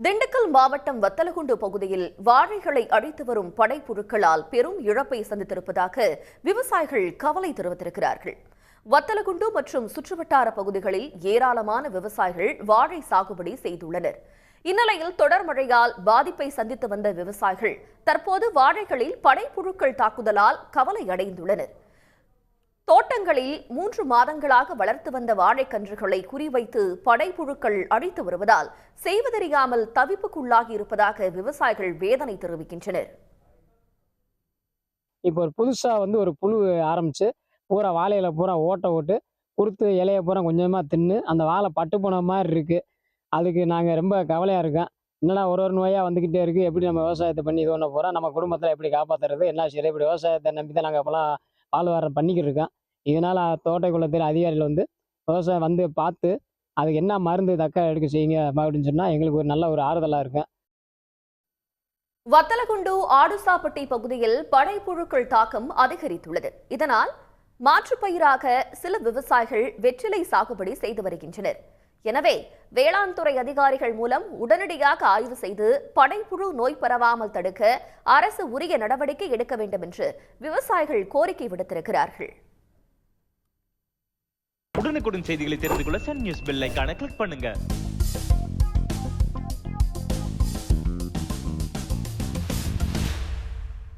திண்டுக்கல் மாவட்டம் வத்தலகுண்டு பகுதியில் வாழைகளை அழித்து வரும் படைப்புழுக்களால் பெரும் இழப்பை சந்தித்திருப்பதாக விவசாயிகள் கவலை தெரிவித்திருக்கிறார்கள். வத்தலகுண்டு மற்றும் சுற்றுவட்டார பகுதிகளில் ஏராளமான விவசாயிகள் வாழை சாகுபடி செய்துள்ளனர். இந்நிலையில் தொடர் மழையால் பாதிப்பை சந்தித்து வந்த விவசாயிகள் தற்போது வாழைகளில் படைப்புழுக்கள் தாக்குதலால் கவலை அடைந்துள்ளனர். தோட்டங்களில் 3 மாதங்களாக வளர்த்து வந்த வாழைக்கன்றுகளை குறிவைத்து படைப்புழுக்கள் அழித்து வருவதால் செய்வதறியாமல் தவிப்புக்குள்ளாகி இருப்பதாக விவசாயிகள் வேதனை தெரிவிக்கின்றனர். இப்போ புதுசா ஒரு புழு ஆரம்பிச்சு பூரா வாழையில பூரா ஓட்ட ஓட்டு குறுத்து இலைய பூரா கொஞ்சமா தின்னு அந்த வாழை பட்டு போன மாதிரி இருக்கு. அதுக்கு நாங்க ரொம்ப கவலையா இருக்கோம். என்னடா ஒரு நோயா வந்துகிட்டே இருக்கு, எப்படி நம்ம விவசாயத்தை பண்ணி இது பண்ண போறோம், நம்ம குடும்பத்துல எப்படி காப்பாத்துறது, என்ன சரி இப்படி விவசாயத்தை நம்பி தான் நாங்க அப்பெல்லாம் வாழ்வாரம் பண்ணிக்கிட்டு இருக்கோம். இதனால தோட்டக்குளத்தில் அதிகாரிகள் விவசாயம் பார்த்து அதுக்கு என்ன மருந்து தக்க எடுக்க செய்யுங்க அப்படின்னு சொன்னா எங்களுக்கு ஒரு நல்ல ஒரு ஆறுதலா இருக்கும். வத்தலகுண்டு ஆடுசாப்பட்டி பகுதியில் படைப்புழுக்கள் தாக்கம் அதிகரித்துள்ளது. இதனால் மாற்றுப்பயிராக சில விவசாயிகள் வெற்றிலை சாகுபடி செய்து வருகின்றனர். எனவே வேளாண் துறை அதிகாரிகள் மூலம் உடனடியாக ஆய்வு செய்து படைப்புழு நோய் பரவாமல் தடுக்க அரசு உரிய நடவடிக்கை எடுக்க வேண்டும் என்று விவசாயிகள் கோரிக்கை விடுத்திருக்கிறார்கள். உடனுக்குடன் செய்திகளை தெரிந்து கொள்ள சன் நியூஸ் பெல் ஐகானை கிளிக் பண்ணுங்க.